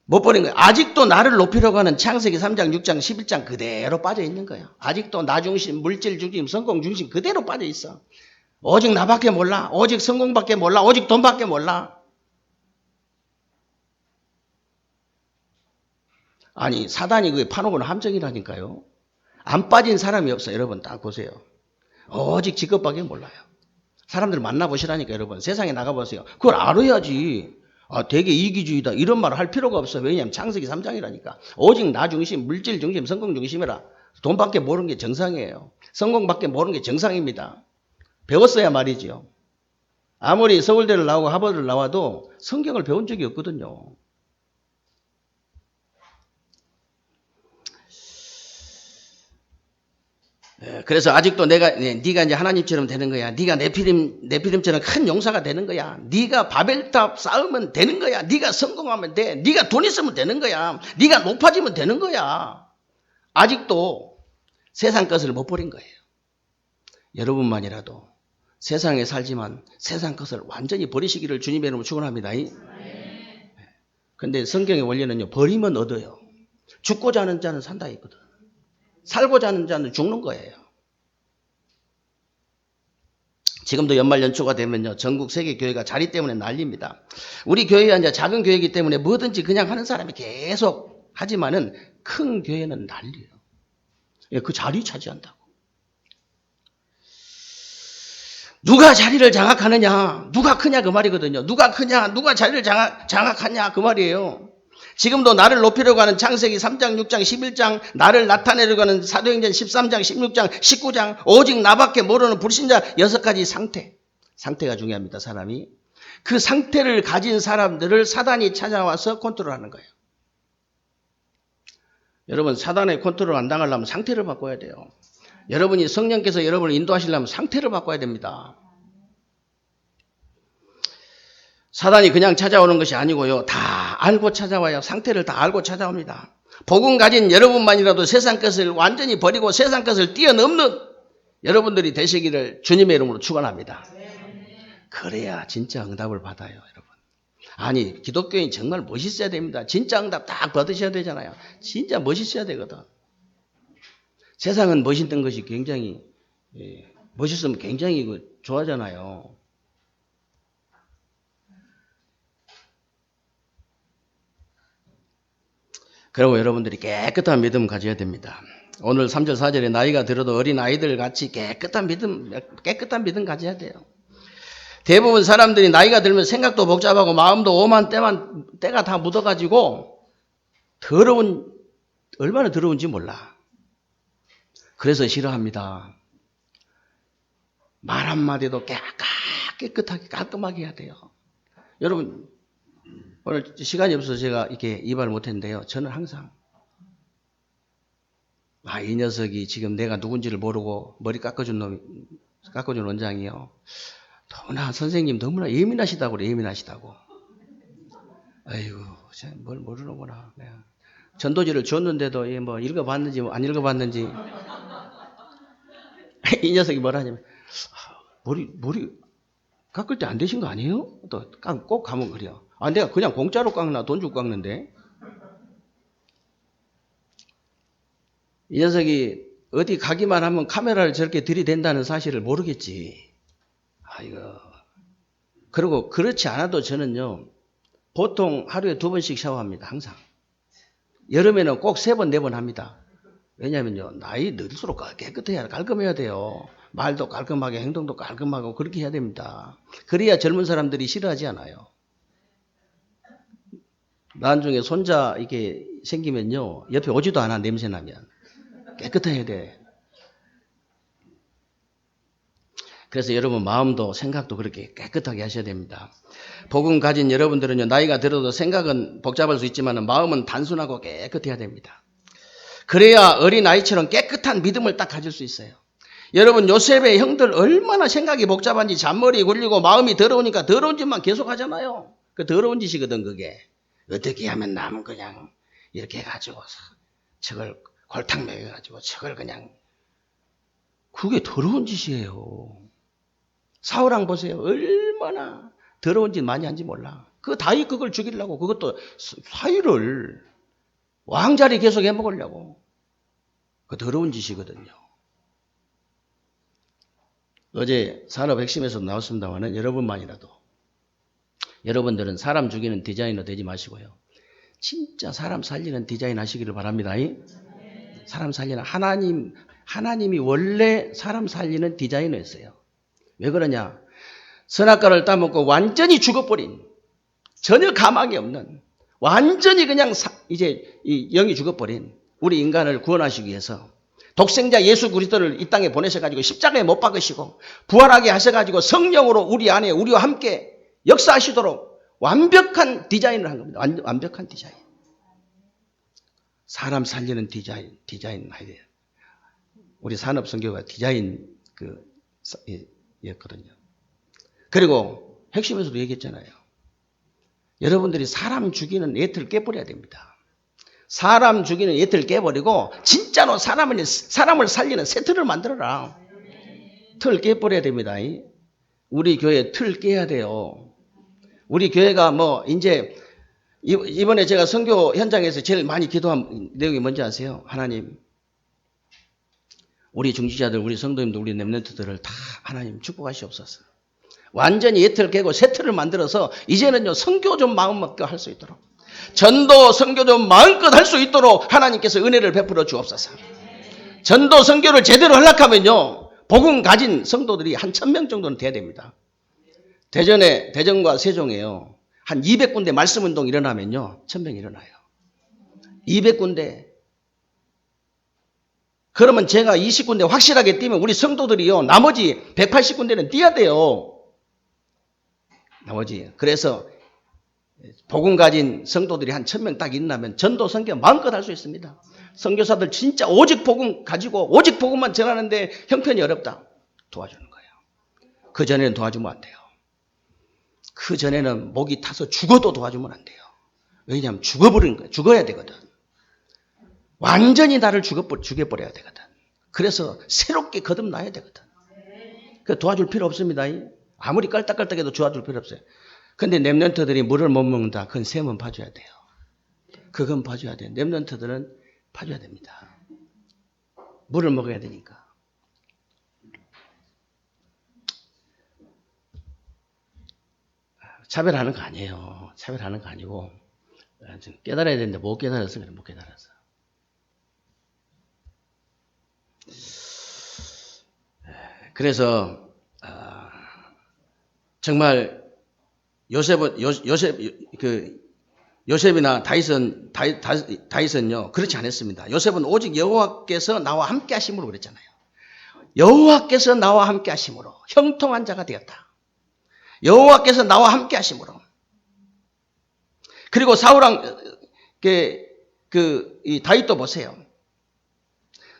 못 버린 거예요. 아직도 나를 높이려고 하는 창세기 3장, 6장, 11장 그대로 빠져 있는 거예요. 아직도 나 중심, 물질 중심, 성공 중심 그대로 빠져 있어. 오직 나밖에 몰라. 오직 성공밖에 몰라. 오직 돈밖에 몰라. 아니, 사단이 그게 파놓고는 함정이라니까요. 안 빠진 사람이 없어요. 여러분 딱 보세요. 오직 직업밖에 몰라요. 사람들 만나보시라니까, 여러분. 세상에 나가보세요. 그걸 알아야지. 되게 이기주의다 이런 말을 할 필요가 없어. 왜냐하면 창세기 3장이라니까. 오직 나 중심, 물질 중심, 성공 중심이라. 돈밖에 모르는 게 정상이에요. 성공밖에 모르는 게 정상입니다. 배웠어야 말이죠. 아무리 서울대를 나오고 하버드를 나와도 성경을 배운 적이 없거든요. 그래서 아직도 네가 이제 하나님처럼 되는 거야. 네가 네피림처럼 큰 용사가 되는 거야. 네가 바벨탑 쌓으면 되는 거야. 네가 성공하면 돼. 네가 돈 있으면 되는 거야. 네가 높아지면 되는 거야. 아직도 세상 것을 못 버린 거예요. 여러분만이라도 세상에 살지만 세상 것을 완전히 버리시기를 주님의 이름으로 축원합니다. 그런데 성경의 원리는요, 버리면 얻어요. 죽고자 하는 자는 산다 했거든. 살고자 하는 자는 죽는 거예요. 지금도 연말 연초가 되면요, 전국 세계 교회가 자리 때문에 난립니다. 우리 교회가 이제 작은 교회이기 때문에 뭐든지 그냥 하는 사람이 계속 하지만은 큰 교회는 난리예요. 그 자리 차지한다고. 누가 자리를 장악하느냐, 누가 크냐 그 말이거든요. 누가 크냐, 누가 자리를 장악하냐 그 말이에요. 지금도 나를 높이려고 하는 창세기 3장, 6장, 11장, 나를 나타내려고 하는 사도행전 13장, 16장, 19장, 오직 나밖에 모르는 불신자 6가지 상태가 중요합니다, 사람이. 그 상태를 가진 사람들을 사단이 찾아와서 컨트롤하는 거예요. 여러분, 사단의 컨트롤 안 당하려면 상태를 바꿔야 돼요. 여러분이 성령께서 여러분을 인도하시려면 상태를 바꿔야 됩니다. 사단이 그냥 찾아오는 것이 아니고요. 다 알고 찾아와요. 상태를 다 알고 찾아옵니다. 복음 가진 여러분만이라도 세상 것을 완전히 버리고 세상 것을 뛰어넘는 여러분들이 되시기를 주님의 이름으로 축원합니다. 그래야 진짜 응답을 받아요, 여러분. 아니, 기독교인 정말 멋있어야 됩니다. 진짜 응답 딱 받으셔야 되잖아요. 진짜 멋있어야 되거든. 세상은 멋있는 것이 굉장히 멋있으면 굉장히 좋아하잖아요. 그리고 여러분들이 깨끗한 믿음 가져야 됩니다. 오늘 3절 4절에 나이가 들어도 어린 아이들 같이 깨끗한 믿음 가져야 돼요. 대부분 사람들이 나이가 들면 생각도 복잡하고 마음도 오만 때가 다 묻어가지고 얼마나 더러운지 몰라. 그래서 싫어합니다. 말 한마디도 깨끗하게 깔끔하게 해야 돼요. 여러분 오늘 시간이 없어서 제가 이렇게 이발을 못했는데요. 저는 항상 이 녀석이 지금 내가 누군지를 모르고 머리 깎아준 원장이요. 선생님 너무나 예민하시다고 그래, 예민하시다고. 아이고, 뭘 모르는구나. 내가 전도지를 줬는데도 뭐 읽어봤는지 안 읽어봤는지. 이 녀석이 뭐라냐면, 머리 깎을 때 안 되신 거 아니에요? 또 꼭 가면 그래요. 내가 그냥 공짜로 깎나 돈 주고 깎는데. 이 녀석이 어디 가기만 하면 카메라를 저렇게 들이댄다는 사실을 모르겠지. 아이고. 그리고 그렇지 않아도 저는요, 보통 하루에 2번씩 샤워합니다. 항상. 여름에는 꼭 3번, 4번 합니다. 왜냐면요, 나이 들수록 깨끗해야, 깔끔해야 돼요. 말도 깔끔하게, 행동도 깔끔하고 그렇게 해야 됩니다. 그래야 젊은 사람들이 싫어하지 않아요. 나중에 손자 이렇게 생기면요, 옆에 오지도 않아, 냄새 나면. 깨끗해야 돼. 그래서 여러분 마음도 생각도 그렇게 깨끗하게 하셔야 됩니다. 복음 가진 여러분들은요, 나이가 들어도 생각은 복잡할 수 있지만 마음은 단순하고 깨끗해야 됩니다. 그래야 어린아이처럼 깨끗한 믿음을 딱 가질 수 있어요. 여러분 요셉의 형들 얼마나 생각이 복잡한지 잔머리 굴리고 마음이 더러우니까 더러운 짓만 계속 하잖아요. 그 더러운 짓이거든 그게. 어떻게 하면 남은 그냥 이렇게 해가지고 저걸 골탕 먹여가지고 저걸 그냥, 그게 더러운 짓이에요. 사울왕 보세요. 얼마나 더러운 짓 많이 한지 몰라. 그 다윗 그걸 죽이려고, 그것도 사위를 왕자리 계속 해먹으려고. 그 더러운 짓이거든요. 어제 산업 핵심에서 나왔습니다만 여러분만이라도, 여러분들은 사람 죽이는 디자이너 되지 마시고요, 진짜 사람 살리는 디자인 하시기를 바랍니다. 사람 살리는, 하나님이 원래 사람 살리는 디자이너였어요. 왜 그러냐? 선악과를 따먹고 완전히 죽어버린, 전혀 가망이 없는, 완전히 그냥 이제 이 영이 죽어버린 우리 인간을 구원하시기 위해서 독생자 예수 그리스도를 이 땅에 보내셔가지고 십자가에 못 박으시고 부활하게 하셔가지고 성령으로 우리 안에 우리와 함께 역사하시도록 완벽한 디자인을 한 겁니다. 완벽한 디자인. 사람 살리는 디자인 해야 돼요. 우리 산업선교가 디자인 였거든요. 그리고 핵심에서도 얘기했잖아요. 여러분들이 사람 죽이는 예틀을 깨버려야 됩니다. 사람 죽이는 예틀을 깨버리고 진짜로 사람을 살리는 새 틀을 만들어라. 틀 깨버려야 됩니다. 우리 교회 틀 깨야 돼요. 우리 교회가 이제 이번에 제가 선교 현장에서 제일 많이 기도한 내용이 뭔지 아세요? 하나님, 우리 중직자들, 우리 성도님들, 우리 렘넌트들을 다 하나님 축복하시옵소서. 완전히 예틀을 깨고 새 틀을 만들어서 이제는요, 선교 좀 마음먹게 할 수 있도록, 전도 선교 좀 마음껏 할 수 있도록 하나님께서 은혜를 베풀어 주옵소서. 전도 선교를 제대로 하려면요, 복음 가진 성도들이 한 1000명 정도는 돼야 됩니다. 대전과 세종에요, 한 200군데 말씀운동 일어나면요, 1000명 일어나요. 200군데. 그러면 제가 20군데 확실하게 뛰면 우리 성도들이요, 나머지 180군데는 뛰어야 돼요. 나머지. 그래서 복음 가진 성도들이 한 1000명 딱 있나면 전도 선교 마음껏 할 수 있습니다. 선교사들 진짜 오직 복음 가지고 오직 복음만 전하는데 형편이 어렵다, 도와주는 거예요. 그 전에는 도와주면 안 돼요. 그 전에는 목이 타서 죽어도 도와주면 안 돼요. 왜냐하면 죽어버리는 거예요. 죽어야 되거든. 완전히 나를 죽여버려야 되거든. 그래서 새롭게 거듭나야 되거든. 그 도와줄 필요 없습니다. 아무리 깔딱깔딱해도 도와줄 필요 없어요. 근데 렘넌트들이 물을 못 먹는다. 그건 셈은 봐줘야 돼요. 그건 봐줘야 돼요. 렘넌트들은 봐줘야 됩니다. 물을 먹어야 되니까. 차별하는 거 아니에요. 차별하는 거 아니고 깨달아야 되는데 못 깨달아서 그래. 못 깨달아서. 그래서 정말 요셉이나 다윗은요 그렇지 않았습니다. 요셉은 오직 여호와께서 나와 함께 하심으로 그랬잖아요. 여호와께서 나와 함께 하심으로 형통한 자가 되었다. 여호와께서 나와 함께 하심으로. 그리고 사울왕 이 다윗도 보세요.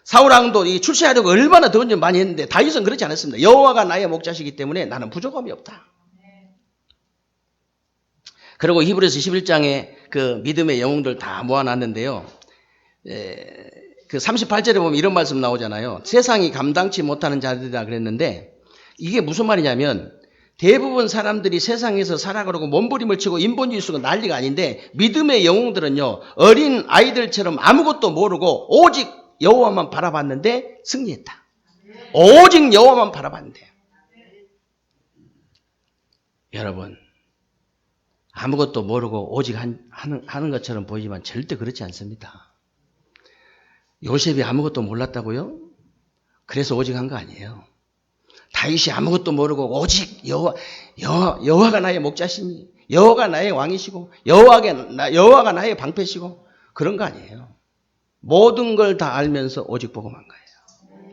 사울왕도 이 출세하려고 얼마나 더운지 많이 했는데 다윗은 그렇지 않았습니다. 여호와가 나의 목자시기 때문에 나는 부족함이 없다. 그리고 히브리서 11장에 그 믿음의 영웅들 다 모아놨는데요. 그 38절에 보면 이런 말씀 나오잖아요. 세상이 감당치 못하는 자들이라 그랬는데 이게 무슨 말이냐면 대부분 사람들이 세상에서 살아가려고 몸부림을 치고 인본주의 쓰고 난리가 아닌데 믿음의 영웅들은요. 어린 아이들처럼 아무것도 모르고 오직 여호와만 바라봤는데 승리했다. 오직 여호와만 바라봤는데. 여러분 아무것도 모르고 오직 하는 것처럼 보이지만 절대 그렇지 않습니다. 요셉이 아무것도 몰랐다고요? 그래서 오직 한 거 아니에요. 다윗이 아무것도 모르고 오직 여호와가 나의 목자시니 여호와가 나의 왕이시고 여호와가 나의 방패시고 그런 거 아니에요. 모든 걸 다 알면서 오직 복음한 거예요.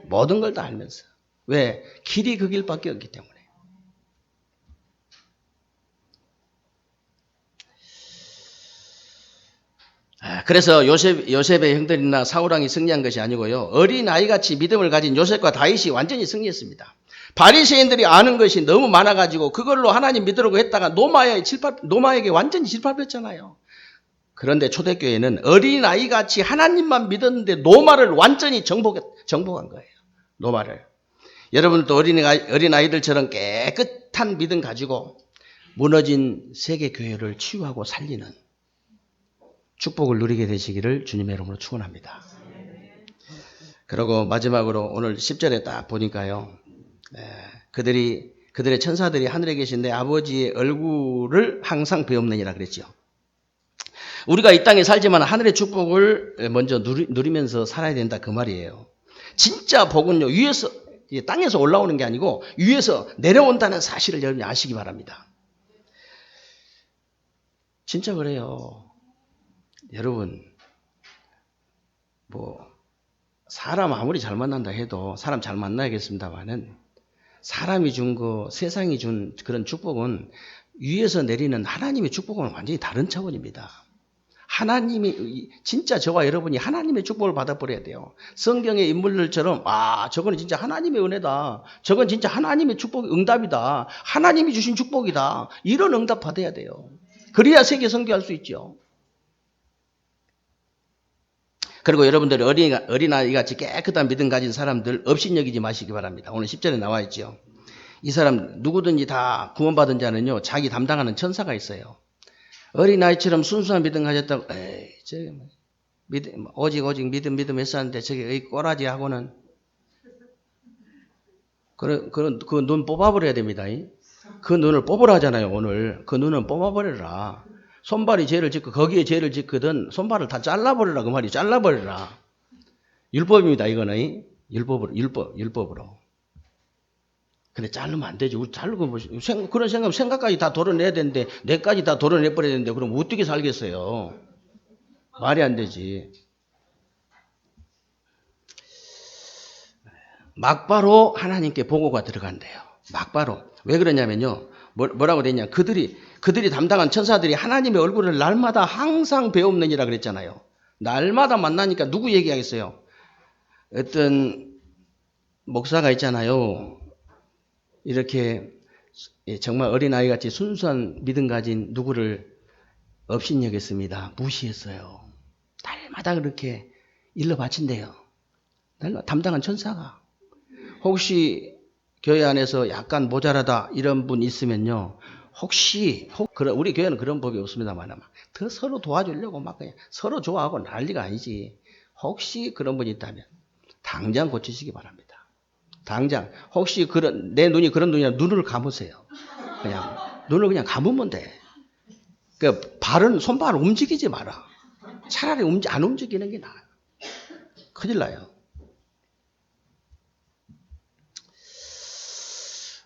모든 걸 다 알면서. 왜? 길이 그 길밖에 없기 때문에. 그래서 요셉의 형들이나 사울왕이 승리한 것이 아니고요. 어린아이같이 믿음을 가진 요셉과 다윗이 완전히 승리했습니다. 바리새인들이 아는 것이 너무 많아가지고 그걸로 하나님 믿으려고 했다가 노마에게 완전히 질파했잖아요. 그런데 초대교회는 어린아이같이 하나님만 믿었는데 노마를 완전히 정복한 거예요. 노마를. 여러분도 어린아이들처럼 깨끗한 믿음 가지고 무너진 세계교회를 치유하고 살리는 축복을 누리게 되시기를 주님의 이름으로 축원합니다. 그리고 마지막으로 오늘 10절에 딱 보니까요. 그들의 천사들이 하늘에 계신 내 아버지의 얼굴을 항상 배움느니라 그랬죠. 우리가 이 땅에 살지만 하늘의 축복을 먼저 누리면서 살아야 된다 그 말이에요. 진짜 복은요. 땅에서 올라오는 게 아니고 위에서 내려온다는 사실을 여러분이 아시기 바랍니다. 진짜 그래요. 여러분 사람 아무리 잘 만난다 해도 사람 잘 만나야겠습니다만은 사람이 준 거 세상이 준 그런 축복은 위에서 내리는 하나님의 축복은 완전히 다른 차원입니다. 하나님이 진짜 저와 여러분이 하나님의 축복을 받아버려야 돼요. 성경의 인물들처럼 저거는 진짜 하나님의 은혜다. 저건 진짜 하나님의 축복 응답이다. 하나님이 주신 축복이다. 이런 응답 받아야 돼요. 그래야 세계 선교할 수 있죠. 그리고 여러분들이 어린아이같이 깨끗한 믿음 가진 사람들 업신여기지 마시기 바랍니다. 오늘 10절에 나와 있죠. 이 사람 누구든지 다 구원받은 자는요. 자기 담당하는 천사가 있어요. 어린아이처럼 순수한 믿음 가졌다고 오직 믿음 했었는데 저기 꼬라지하고는 그 눈 뽑아버려야 됩니다. 그 눈을 뽑으라 하잖아요. 오늘 그 눈은 뽑아버려라. 손발이 죄를 짓고 거기에 죄를 짓거든 손발을 다 잘라버리라 그 말이 잘라버리라. 율법입니다. 이거는 율법으로. 근데 자르면 안 되지. 우리 자르고 그런 생각까지 다 도려내야 되는데 뇌까지 다 도려내버려야 되는데 그럼 어떻게 살겠어요? 말이 안 되지. 막바로 하나님께 보고가 들어간대요. 막바로. 왜 그러냐면요. 뭐라고 됐냐. 그들이 담당한 천사들이 하나님의 얼굴을 날마다 항상 배움느니라 그랬잖아요. 날마다 만나니까 누구 얘기하겠어요? 어떤 목사가 있잖아요. 이렇게 정말 어린아이같이 순수한 믿음 가진 누구를 업신여겼습니다. 무시했어요. 날마다 그렇게 일러 바친대요. 담당한 천사가. 혹시 교회 안에서 약간 모자라다 이런 분 있으면요. 우리 교회는 그런 법이 없습니다만 더 서로 도와주려고 막 그냥 서로 좋아하고 난리가 아니지. 혹시 그런 분이 있다면 당장 고치시기 바랍니다. 당장 혹시 내 눈이 그런 눈이라 눈을 감으세요. 그냥 눈을 그냥 감으면 돼. 그러니까 손발을 움직이지 마라. 차라리 안 움직이는 게 나아요. 큰일 나요.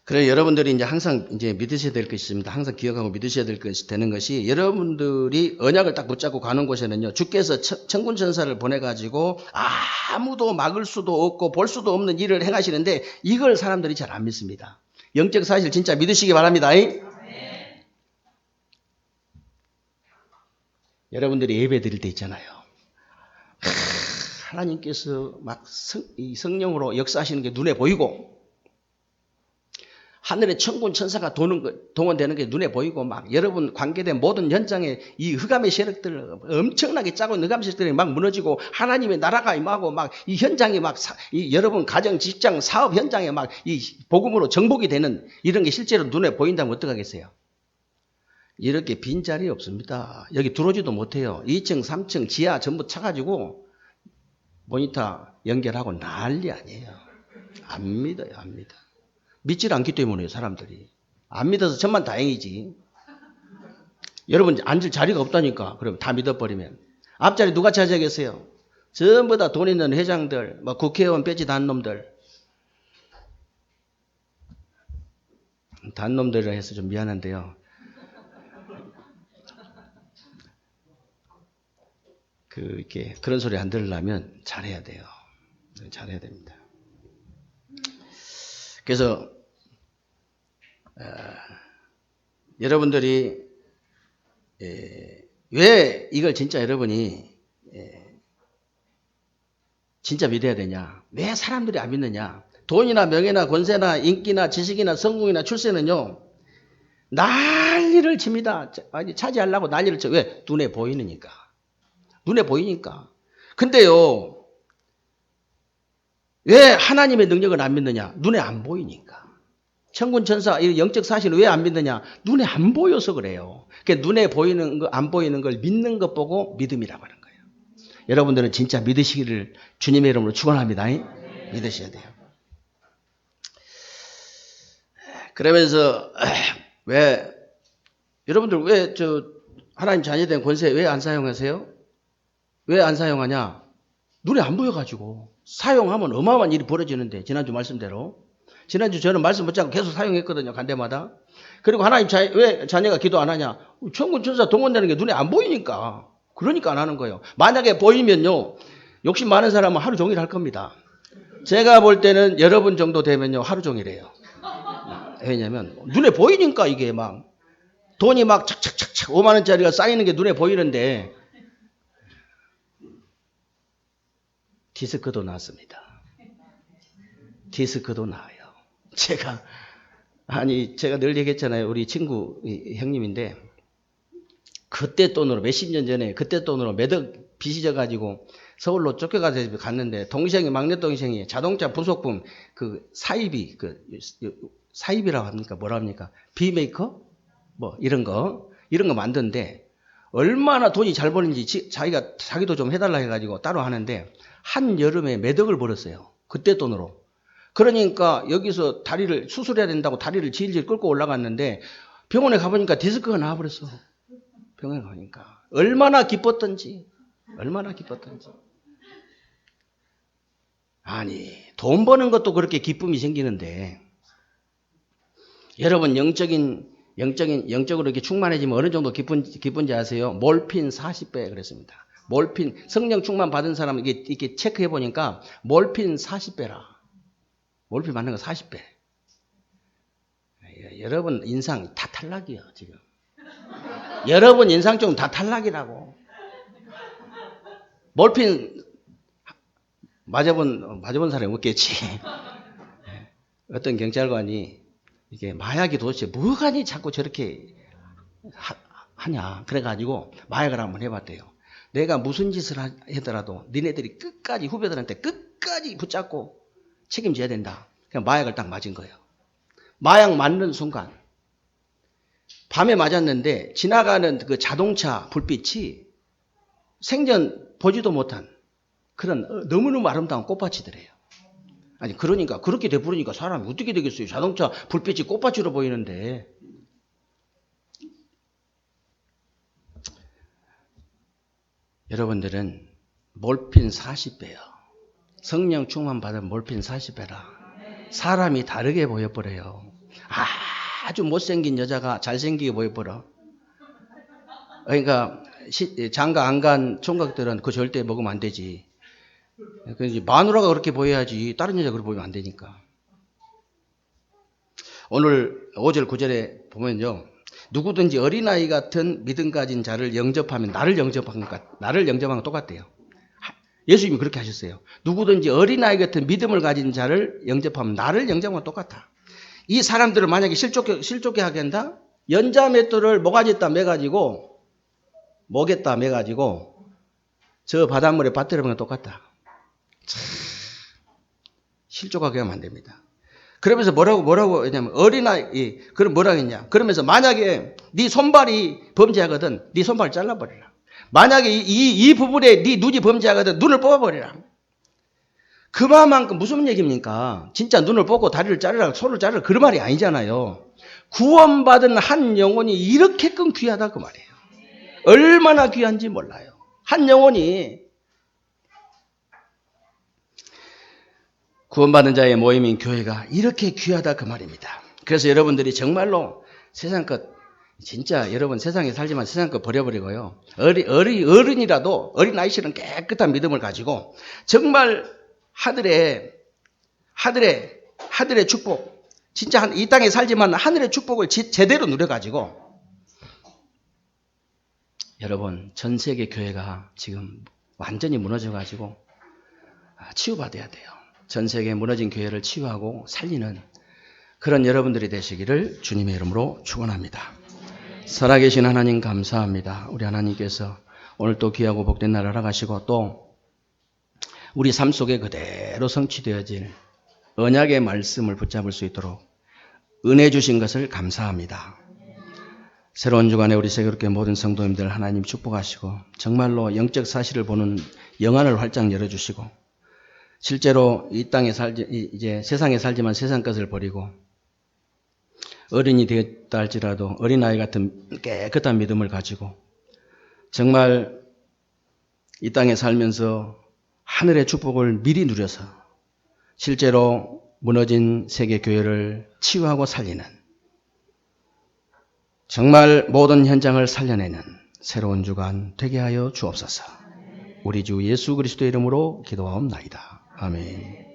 그래 여러분들이 이제 항상 이제 믿으셔야 될 것이 있습니다. 항상 기억하고 믿으셔야 될 것이 되는 것이 여러분들이 언약을 딱 붙잡고 가는 곳에는요. 주께서 천군 천사를 보내 가지고 아무도 막을 수도 없고 볼 수도 없는 일을 행하시는데 이걸 사람들이 잘 안 믿습니다. 영적 사실 진짜 믿으시기 바랍니다. 여러분들이 예배 드릴 때 있잖아요. 하나님께서 막 성령으로 역사하시는 게 눈에 보이고 하늘에 천군 천사가 동원되는 게 눈에 보이고 막 여러분 관계된 모든 현장에 이 흑암의 세력들 엄청나게 짜고 흑암의 세력들이 막 무너지고 하나님의 나라가 임하고 막 이 현장이 막 여러분 가정 직장 사업 현장에 막 이 복음으로 정복이 되는 이런 게 실제로 눈에 보인다면 어떡하겠어요? 이렇게 빈자리 없습니다. 여기 들어오지도 못해요. 2층 3층 지하 전부 차가지고 모니터 연결하고 난리 아니에요. 안 믿어요. 안 믿어. 믿질 않기 때문에요. 사람들이. 안 믿어서 천만 다행이지. 여러분 앉을 자리가 없다니까. 그럼 다 믿어버리면. 앞자리 누가 차지하겠어요? 전부 다 돈 있는 회장들, 뭐 국회의원 배지 단 놈들. 단 놈들이라 해서 좀 미안한데요. 이렇게 그런 소리 안 들으려면 잘해야 돼요. 잘해야 됩니다. 그래서 여러분들이 왜 이걸 진짜 여러분이 진짜 믿어야 되냐? 왜 사람들이 안 믿느냐? 돈이나 명예나 권세나 인기나 지식이나 성공이나 출세는요 난리를 칩니다. 차지하려고 난리를 쳐. 왜? 눈에 보이니까. 눈에 보이니까. 근데요 왜 하나님의 능력을 안 믿느냐? 눈에 안 보이니까. 천군 천사 영적 사실을 왜 안 믿느냐? 눈에 안 보여서 그래요. 그러니까 눈에 보이는 거, 안 보이는 걸 믿는 것 보고 믿음이라고 하는 거예요. 여러분들은 진짜 믿으시기를 주님의 이름으로 축원합니다. 믿으셔야 돼요. 그러면서 왜 여러분들 왜 하나님 자녀된 권세 왜 안 사용하세요? 왜 안 사용하냐? 눈에 안 보여가지고 사용하면 어마어마한 일이 벌어지는데 지난주 말씀대로 지난주 저는 말씀 붙잡고 계속 사용했거든요. 간 데마다. 그리고 하나님 왜 자녀가 기도 안 하냐? 천군 천사 동원되는 게 눈에 안 보이니까. 그러니까 안 하는 거예요. 만약에 보이면요. 욕심 많은 사람은 하루 종일 할 겁니다. 제가 볼 때는 여러분 정도 되면요. 하루 종일 해요. 왜냐면 눈에 보이니까 이게 막 돈이 막 착착착착 5만 원짜리가 쌓이는 게 눈에 보이는데 디스크도 났습니다. 디스크도 나와요. 제가 늘 얘기했잖아요. 우리 친구 형님인데 그때 돈으로 몇십 년 전에 그때 돈으로 매덕 빚이 져가지고 서울로 쫓겨가서 갔는데 동생이 막내 동생이 자동차 부속품 사입이라고 합니까? 뭐라 합니까? 비메이커? 뭐 이런 거 만드는데 얼마나 돈이 잘 버는지 자기도 좀 해달라 해가지고 따로 하는데 한 여름에 매덕을 벌었어요. 그때 돈으로. 그러니까 여기서 다리를 수술해야 된다고 다리를 질질 끌고 올라갔는데 병원에 가보니까 디스크가 나와버렸어. 병원에 가니까 얼마나 기뻤던지. 아니 돈 버는 것도 그렇게 기쁨이 생기는데 여러분 영적으로 이렇게 충만해지면 어느 정도 기쁜지 아세요? 몰핀 40배 그랬습니다. 몰핀 성령 충만 받은 사람 이렇게 체크해 보니까 몰핀 40배라. 몰핀 맞는 거 40배. 여러분 인상 다 탈락이요 지금. 여러분 인상 좀 다 탈락이라고. 몰핀 맞아본 사람이 없겠지. 어떤 경찰관이 이게 마약이 도대체 뭐가니 자꾸 저렇게 하냐. 그래가지고 마약을 한번 해봤대요. 내가 무슨 짓을 하더라도 니네들이 끝까지 후배들한테 끝까지 붙잡고 책임져야 된다. 그냥 마약을 딱 맞은 거예요. 마약 맞는 순간 밤에 맞았는데 지나가는 그 자동차 불빛이 생전 보지도 못한 그런 너무너무 아름다운 꽃밭이더래요. 아니 그러니까 그렇게 돼버리니까 사람이 어떻게 되겠어요. 자동차 불빛이 꽃밭으로 보이는데. 여러분들은 몰핀 40배요. 성령 충만 받은 몰핀 40배라. 사람이 다르게 보여버려요. 아주 못생긴 여자가 잘생기게 보여버려. 그러니까 장가 안 간 총각들은 그거 절대 먹으면 안 되지. 그래서 마누라가 그렇게 보여야지 다른 여자가 그렇게 보이면 안 되니까. 오늘 5절 9절에 보면요. 누구든지 어린아이 같은 믿음 가진 자를 영접하면 나를 영접한 것 똑같대요. 예수님이 그렇게 하셨어요. 누구든지 어린아이 같은 믿음을 가진 자를 영접하면 나를 영접한 것 똑같아. 이 사람들을 만약에 실족해 하게 한다? 연자맷돌을 모가지에다 매가지고 목에다 매가지고 저 바닷물에 빠뜨리는 건 똑같다. 참, 실족하게 하면 안 됩니다. 그러면서 뭐라고 했냐면 어린아이 그럼 뭐라고 했냐? 그러면서 만약에 네 손발이 범죄하거든 네 손발을 잘라버리라. 만약에 이 부분에 네 눈이 범죄하거든 눈을 뽑아버리라. 그만큼 무슨 얘기입니까? 진짜 눈을 뽑고 다리를 자르라 손을 자르라 그런 말이 아니잖아요. 구원받은 한 영혼이 이렇게끔 귀하다 그 말이에요. 얼마나 귀한지 몰라요. 한 영혼이 구원받은 자의 모임인 교회가 이렇게 귀하다 그 말입니다. 그래서 여러분들이 정말로 세상 것 진짜 여러분 세상에 살지만 세상 것 버려버리고요. 어른이라도 어린아이처럼 깨끗한 믿음을 가지고 정말 하늘의 축복 진짜 이 땅에 살지만 하늘의 축복을 제대로 누려가지고 여러분 전 세계 교회가 지금 완전히 무너져가지고 치유받아야 돼요. 전 세계 무너진 교회를 치유하고 살리는 그런 여러분들이 되시기를 주님의 이름으로 축원합니다. 살아계신 하나님 감사합니다. 우리 하나님께서 오늘 또 귀하고 복된 날을 허락하시고 또 우리 삶 속에 그대로 성취되어질 언약의 말씀을 붙잡을 수 있도록 은혜 주신 것을 감사합니다. 새로운 주간에 우리 세계롭게 모든 성도님들 하나님 축복하시고 정말로 영적 사실을 보는 영안을 활짝 열어주시고 실제로 이 땅에 이제 세상에 살지만 세상 것을 버리고 어른이 되었다 할지라도 어린아이 같은 깨끗한 믿음을 가지고 정말 이 땅에 살면서 하늘의 축복을 미리 누려서 실제로 무너진 세계 교회를 치유하고 살리는 정말 모든 현장을 살려내는 새로운 주간 되게 하여 주옵소서. 우리 주 예수 그리스도의 이름으로 기도하옵나이다. 아멘.